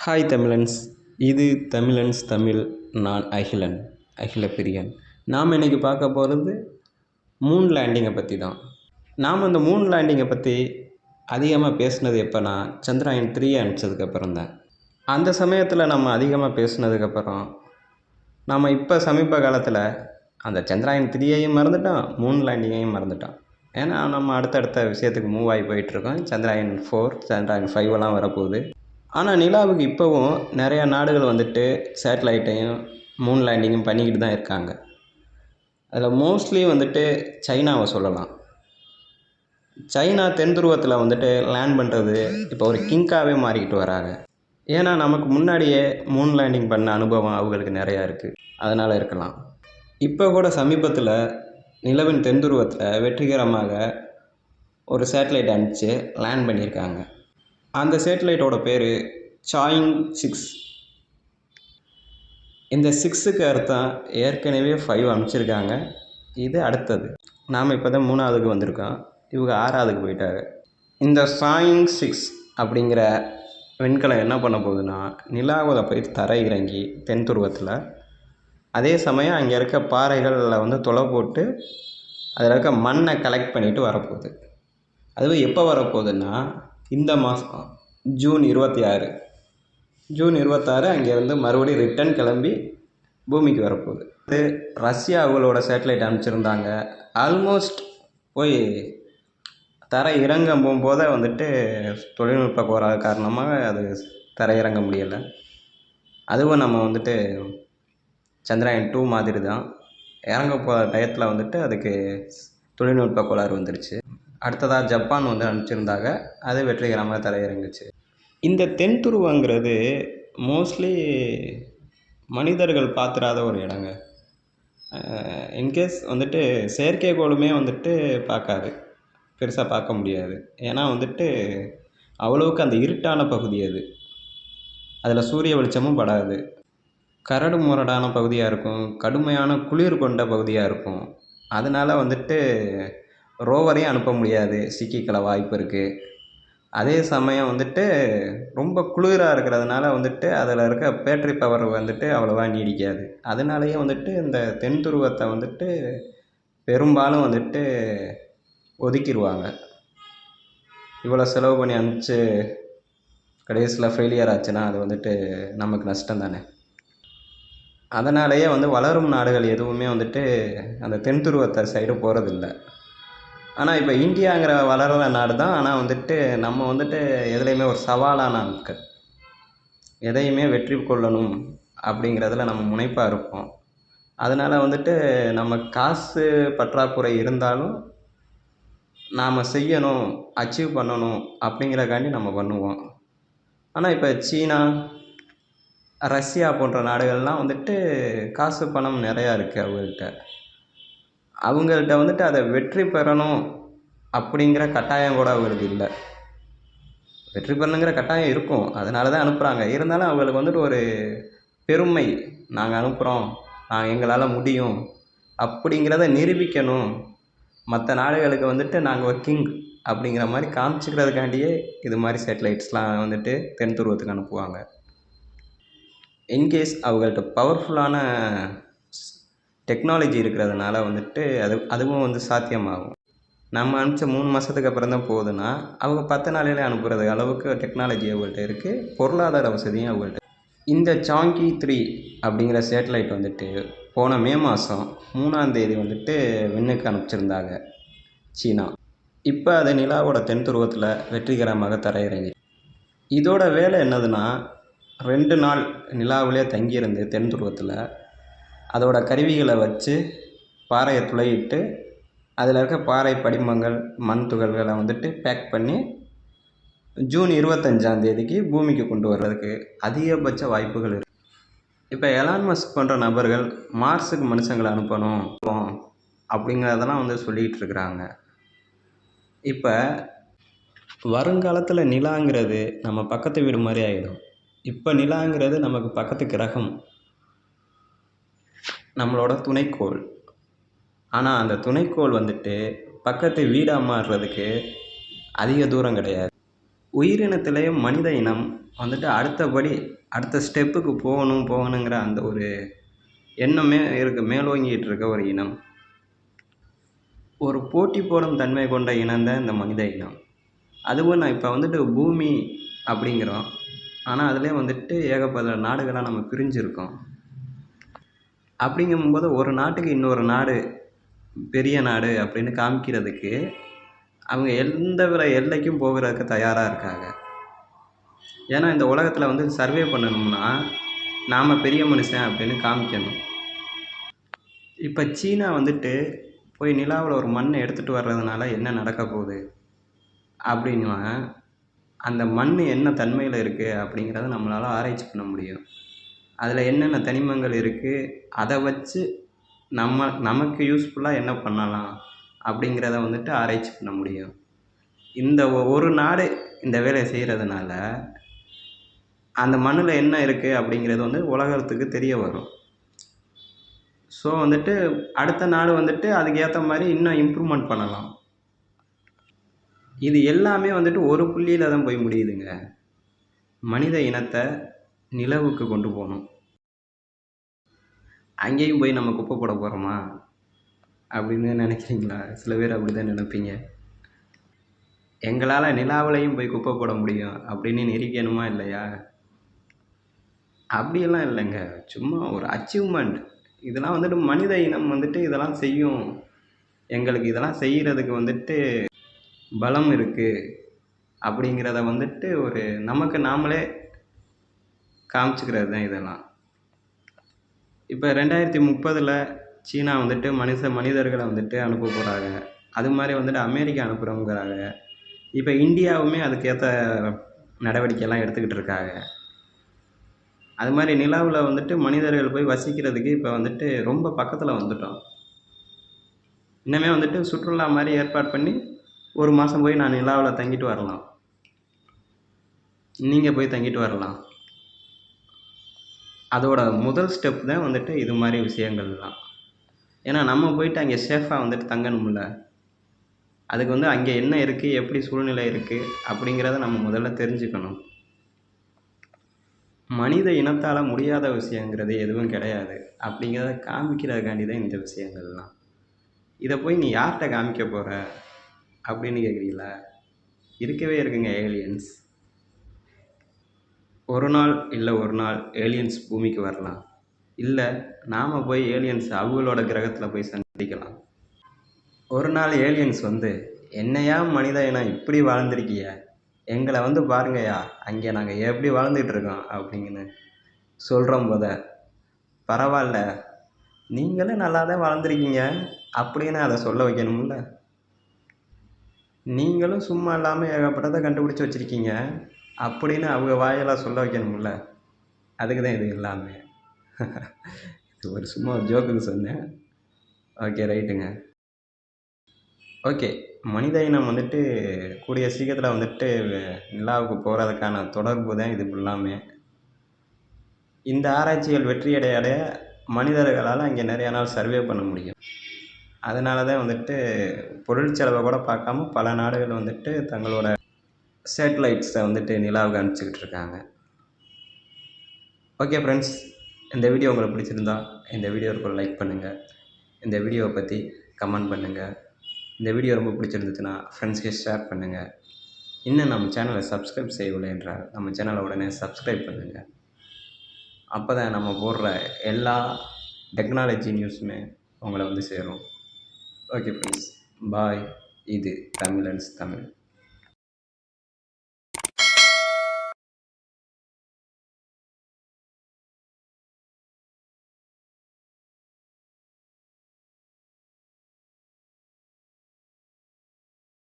Hi Tamizhans. இது தமிழன்ஸ் தமிழ். நான் அகிலன், அகில பிரியன். நாம் இன்றைக்கி பார்க்க போகிறது மூன் லேண்டிங்கை பற்றி தான். நாம் அந்த மூன் லேண்டிங்கை பற்றி அதிகமாக பேசுனது எப்போனா சந்திராயன் 3 அனுப்பிச்சதுக்கப்புறம் தான். அந்த சமயத்தில் நம்ம அதிகமாக பேசுனதுக்கப்புறம் நம்ம இப்போ சமீப காலத்தில் அந்த சந்திராயன் 3ஐயும் மறந்துட்டோம், மூன் லேண்டிங்கையும் மறந்துட்டோம். ஏன்னா நம்ம அடுத்தடுத்த விஷயத்துக்கு மூவ் ஆகி போயிட்டுருக்கோம். சந்திராயன் 4, சந்திராயன் 5 வரப்போகுது. ஆனால் நிலாவுக்கு இப்போவும் நிறையா நாடுகள் வந்துட்டு சேட்டலைட்டையும் மூன் லேண்டிங்கும் பண்ணிக்கிட்டு தான் இருக்காங்க. அதில் மோஸ்ட்லி வந்துட்டு சைனாவை சொல்லலாம். சைனா தென் துருவத்தில் வந்துட்டு லேண்ட் பண்ணுறது இப்போ ஒரு கிங்காகவே மாறிக்கிட்டு வராங்க. ஏன்னா நமக்கு முன்னாடியே மூன் லேண்டிங் பண்ண அனுபவம் அவங்களுக்கு நிறையா இருக்குது, அதனால் இருக்கலாம். இப்போ கூட சமீபத்தில் நிலவின் தென் துருவத்தில் வெற்றிகரமாக ஒரு சேட்டலைட் அனுப்பிச்சு லேண்ட் பண்ணியிருக்காங்க. அந்த சேட்டலைட்டோட பேர் சாயிங் 6. இந்த 6க்கு அர்த்தம் ஏற்கனவே 5 அனுப்பிச்சிருக்காங்க, இது அடுத்தது. நாம் இப்போ தான் 3ஆவதுக்கு வந்திருக்கோம், இவங்க 6ஆவதுக்கு போயிட்டாங்க. இந்த சாயிங் 6 அப்படிங்கிற விண்கலம் என்ன பண்ண போகுதுன்னா, நிலாவில் போய் தரை இறங்கி தென் துருவத்தில், அதே சமயம் அங்கே இருக்க பாறைகளில் வந்து துளை போட்டு அதில் இருக்க மண்ணை கலெக்ட் பண்ணிவிட்டு வரப்போகுது. அதுவும் எப்போ வரப்போகுதுன்னா இந்த மாதம் ஜூன் 26 அங்கேருந்து மறுபடியும் ரிட்டன் கிளம்பி பூமிக்கு வரப்போகுது. இது ரஷ்யா அவங்களோட சேட்டலைட் அனுப்பிச்சிருந்தாங்க. ஆல்மோஸ்ட் போய் தரை இறங்க போகும்போதே வந்துட்டு தொழில்நுட்ப கோளாறு காரணமாக அது தரை இறங்க முடியலை. அதுவும் நம்ம வந்துட்டு சந்திராயன் 2 மாதிரி தான், இறங்க போகிற டயத்தில் வந்துட்டு அதுக்கு தொழில்நுட்ப கோளாறு வந்துருச்சு. அடுத்ததாக ஜப்பான் வந்து அனுப்பிச்சிருந்தாங்க, அது வெற்றிகரமாக தரையிறங்குச்சு. இந்த தென் துருவங்கிறது மோஸ்ட்லி மனிதர்கள் பார்த்துடாத ஒரு இடங்க. இன்கேஸ் வந்துட்டு செயற்கைக்கோளுமே வந்துட்டு பார்க்காது, பெருசாக பார்க்க முடியாது. ஏன்னா வந்துட்டு அவ்வளவுக்கு அந்த இருட்டான பகுதி அது, அதில் சூரிய வெளிச்சமும் படாது, கரடு முரடான பகுதியாக இருக்கும், கடுமையான குளிர் கொண்ட பகுதியாக இருக்கும். அதனால் வந்துட்டு ரோவரையும் அனுப்ப முடியாது, சிக்கிக்கல வாய்ப்பு இருக்குது. அதே சமயம் வந்துட்டு ரொம்ப குளிராக இருக்கிறதுனால வந்துட்டு அதில் இருக்க பேட்டரி பவர் வந்துட்டு அவ்வளோவா நீடிக்காது. அதனாலேயே வந்துட்டு இந்த தென் துருவத்தை வந்துட்டு பெரும்பாலும் வந்துட்டு ஒதுக்கிடுவாங்க. இவ்வளோ செலவு பண்ணி அனுப்பிச்சு கடைசியில் ஃபெயிலியர் ஆச்சுன்னா அது வந்துட்டு நமக்கு நஷ்டம் தானே. அதனாலேயே வந்து வளரும் நாடுகள் எதுவுமே வந்துட்டு அந்த தென் துருவத்தை சைடு போகிறதில்ல. ஆனால் இப்போ இந்தியாங்கிற வளர்கிற நாடு தான். ஆனால் வந்துட்டு நம்ம வந்துட்டு எதுலேயுமே ஒரு சவாலான ஆட்கள், எதையுமே வெற்றி கொள்ளணும் அப்படிங்கிறதுல நம்ம முனைப்பாக இருப்போம். அதனால் வந்துட்டு நம்ம காசு பற்றாக்குறை இருந்தாலும் நாம் செய்யணும், அச்சீவ் பண்ணணும் அப்படிங்கிறக்காண்டி நம்ம பண்ணுவோம். ஆனால் இப்போ சீனா, ரஷ்யா போன்ற நாடுகள்லாம் வந்துட்டு காசு பணம் நிறையா இருக்குது அவங்கள்ட்ட வந்துட்டு அதை வெற்றி பெறணும் அப்படிங்கிற கட்டாயம் கூட அவங்களுக்கு இல்லை. வெற்றி பெறணுங்கிற கட்டாயம் இருக்கும், அதனால தான் அனுப்புகிறாங்க. இருந்தாலும் அவங்களுக்கு வந்துட்டு ஒரு பெருமை, நாங்கள் அனுப்புகிறோம், எங்களால் முடியும் அப்படிங்கிறத நிரூபிக்கணும், மற்ற நாடுகளுக்கு வந்துட்டு நாங்கள் ஒரு கிங் அப்படிங்கிற மாதிரி காமிச்சிக்கிறதுக்காண்டியே இது மாதிரி சேட்டலைட்ஸ்லாம் வந்துட்டு தென் துருவத்துக்கு அனுப்புவாங்க. இன்கேஸ் அவங்கள்ட்ட பவர்ஃபுல்லான டெக்னாலஜி இருக்கிறதுனால வந்துட்டு அதுவும் வந்து சாத்தியமாகும். நம்ம அனுப்பிச்ச 3 மாதத்துக்கு அப்புறம் தான் போகுதுன்னா அவங்க 10 நாளிலே அனுப்புகிறது அளவுக்கு டெக்னாலஜி அவங்கள்ட்ட இருக்குது, பொருளாதார வசதியும் அவங்கள்ட்ட. இந்த சாங்கி 3 அப்படிங்கிற சேட்டலைட் வந்துட்டு போன மே மாதம் 3ஆம் தேதி வந்துட்டு விண்ணுக்கு அனுப்பிச்சிருந்தாங்க சீனா. இப்போ அது நிலாவோட தென் துருவத்தில் வெற்றிகரமாக தரையிறங்கி, இதோட வேலை என்னதுன்னா 2 நாள் நிலாவிலே தங்கியிருந்து தென் துருவத்தில் அதோட கருவிகளை வச்சு பாறையை துளையிட்டு அதில் இருக்க பாறை படிமங்கள், மண் துகள்களை வந்துட்டு பேக் பண்ணி ஜூன் 25ஆம் தேதிக்கு பூமிக்கு கொண்டு வர்றதுக்கு அதிகபட்ச வாய்ப்புகள் இருக்குது. இப்போ எலான் மஸ்க் போன்ற நபர்கள் மார்ஸுக்கு மனுஷங்களை அனுப்பணும் அப்படிங்கிறதெல்லாம் வந்து சொல்லிகிட்டு இருக்கிறாங்க. இப்போ வருங்காலத்தில் நிலாங்கிறது நம்ம பக்கத்து வீடு மாதிரி ஆகிடும். இப்போ நிலாங்கிறது நமக்கு பக்கத்து கிரகம், நம்மளோட துணைக்கோள். ஆனால் அந்த துணைக்கோள் வந்துட்டு பக்கத்து வீடாக மாறுறதுக்கு அதிக தூரம் கிடையாது. உயிரினத்திலே மனித இனம் வந்துட்டு அடுத்த ஸ்டெப்புக்கு போகணுங்கிற அந்த ஒரு எண்ணமே மேலோங்கிட்டு இருக்க ஒரு இனம். ஒரு போட்டி போடும் தன்மை கொண்ட இனம் தான் இந்த மனித இனம். அதுவும் நான் இப்போ வந்துட்டு பூமி அப்படிங்கிறோம். ஆனால் அதிலே வந்துட்டு ஏகப்பட்ட நாடுகளாக நம்ம பிரிஞ்சிருக்கோம். அப்படிங்கும்போது ஒரு நாட்டுக்கு இன்னொரு நாடு பெரிய நாடு அப்படின்னு காமிக்கிறதுக்கு அவங்க எந்த வித எல்லைக்கும் போகிறதுக்கு தயாராக இருக்காங்க. ஏன்னா இந்த உலகத்தில் வந்து சர்வே பண்ணணும்னா நாம் பெரிய மனுஷன் அப்படின்னு காமிக்கணும். இப்போ சீனா வந்துட்டு போய் நிலாவில் ஒரு மண்ணை எடுத்துகிட்டு வர்றதுனால என்ன நடக்க போகுது அப்படின்னா, அந்த மண் என்ன தன்மையில் இருக்குது அப்படிங்கிறத நம்மளால் ஆராய்ச்சி பண்ண முடியும். அதில் என்னென்ன தனிமங்கள் இருக்குது, அதை வச்சு நமக்கு யூஸ்ஃபுல்லாக என்ன பண்ணலாம் அப்படிங்கிறத வந்துட்டு ஆராய்ச்சி பண்ண முடியும். இந்த ஒரு நாடு இந்த வேலையை செய்கிறதுனால அந்த மண்ணில் என்ன இருக்குது அப்படிங்கிறது வந்து உலகத்துக்கு தெரிய வரும். ஸோ வந்துட்டு அடுத்த நாடு வந்துட்டு அதுக்கு ஏற்ற மாதிரி இன்னும் இம்ப்ரூவ்மெண்ட் பண்ணலாம். இது எல்லாமே வந்துட்டு ஒரு புள்ளியில் தான் போய் முடியுதுங்க. மனித இனத்தை நிலவுக்கு கொண்டு போகணும். அங்கேயும் போய் நம்ம குப்பை போட போகிறோமா அப்படின்னு நினைக்கிறீங்களா? சில பேர் அப்படி தான் நினைப்பீங்க. எங்களால் நிலாவிலையும் போய் குப்பை போட முடியும் அப்படின்னு நிரூபிக்கணுமா இல்லையா? அப்படியெல்லாம் இல்லைங்க. சும்மா ஒரு அச்சீவ்மெண்ட். இதெல்லாம் வந்துட்டு மனித இனம் வந்துட்டு இதெல்லாம் செய்யும், எங்களுக்கு இதெல்லாம் செய்கிறதுக்கு வந்துட்டு பலம் இருக்குது அப்படிங்கிறத வந்துட்டு ஒரு நமக்கு நாமளே காமிச்சிக்கிறது தான் இதெல்லாம். இப்போ 2030 சீனா வந்துட்டு மனிதர்களை வந்துட்டு அனுப்ப போகிறாங்க. அது மாதிரி வந்துட்டு அமெரிக்கா அனுப்புகிறோங்கிறாங்க. இப்போ இந்தியாவுமே அதுக்கேற்ற நடவடிக்கையெல்லாம் எடுத்துக்கிட்டு இருக்காங்க. அது மாதிரி நிலாவில் வந்துட்டு மனிதர்கள் போய் வசிக்கிறதுக்கு இப்போ வந்துட்டு ரொம்ப பக்கத்தில் வந்துட்டோம். இன்னமே வந்துட்டு சுற்றுலா மாதிரி ஏற்பாடு பண்ணி 1 மாதம் போய் நான் நிலாவில் தங்கிட்டு வரலாம். நீங்கள் போய் தங்கிட்டு வரலாம். அதோட முதல் ஸ்டெப் தான் வந்துட்டு இது மாதிரி விஷயங்கள்லாம். ஏன்னா நம்ம போயிட்டு அங்கே சேஃபாக வந்துட்டு தங்கணும்ல. அதுக்கு வந்து அங்கே என்ன இருக்குது, எப்படி சூழ்நிலை இருக்குது அப்படிங்கிறத நம்ம முதல்ல தெரிஞ்சுக்கணும். மனித இனத்தால் முடியாத விஷயங்கிறது எதுவும் கிடையாது அப்படிங்கிறத காமிக்கிறதுக்காண்டி தான் இந்த விஷயங்கள்லாம். இதை போய் நீ யார்கிட்ட காமிக்க போகிற அப்படின்னு கேட்குறீங்களா? இருக்கவே இருக்குங்க ஏலியன்ஸ். ஒரு நாள் ஏலியன்ஸ் பூமிக்கு வரலாம். இல்லை நாம் போய் ஏலியன்ஸ் அவங்களோட கிரகத்தில் போய் சந்திக்கலாம். ஒரு நாள் ஏலியன்ஸ் வந்து, என்னையா மனித இனம் இப்படி வாழ்ந்துருக்கிய, எங்களை வந்து பாருங்கய்யா அங்கே நாங்கள் எப்படி வாழ்ந்துகிட்டு இருக்கோம் அப்படிங்கன்னு சொல்கிறோம் போத, பரவாயில்ல நீங்களும் நல்லா தான் வாழ்ந்துருக்கீங்க அப்படின்னு அதை சொல்ல வைக்கணும்ல. நீங்களும் சும்மா இல்லாமல் ஏகப்பட்டதை கண்டுபிடிச்சி வச்சுருக்கீங்க அப்படின்னு அவங்க வாயெல்லாம் சொல்ல வைக்கணும்ல. அதுக்கு தான் இது எல்லாமே. இது சும்மா ஒரு ஜோக்குன்னு சொன்னேன். ஓகே ரைட்டுங்க. ஓகே, மனித இனம் வந்துட்டு கூடிய சீக்கிரத்தில் வந்துட்டு நிலாவுக்கு போகிறதுக்கான தொடர்பு தான் இது எல்லாமே. இந்த ஆராய்ச்சிகள் வெற்றியடைய அடைய மனிதர்களால் அங்கே நிறையா நாள் சர்வே பண்ண முடியும். அதனால தான் வந்துட்டு பொருள் செலவை கூட பார்க்காம பல நாடுகள் வந்துட்டு தங்களோட சேட்டலைட்ஸை வந்துட்டு நிலாவுக்கு அனுப்பிச்சிக்கிட்டு இருக்காங்க. ஓகே ஃப்ரெண்ட்ஸ், இந்த வீடியோ உங்களுக்கு பிடிச்சிருந்தா இந்த வீடியோவுக்கு ஒரு லைக் பண்ணுங்கள். இந்த வீடியோவை பற்றி கமெண்ட் பண்ணுங்கள். இந்த வீடியோ ரொம்ப பிடிச்சிருந்துச்சுன்னா ஃப்ரெண்ட்ஸ்க்கு ஷேர் பண்ணுங்கள். இன்னும் நம்ம சேனலை சப்ஸ்கிரைப் செய்யவில்லை என்றால் நம்ம சேனலை உடனே சப்ஸ்கிரைப் பண்ணுங்கள். அப்போ தான் நம்ம போடுற எல்லா டெக்னாலஜி நியூஸுமே உங்களை வந்து சேரும். ஓகே ஃப்ரெண்ட்ஸ், பாய். இது தமிழன்ஸ் தமிழ்.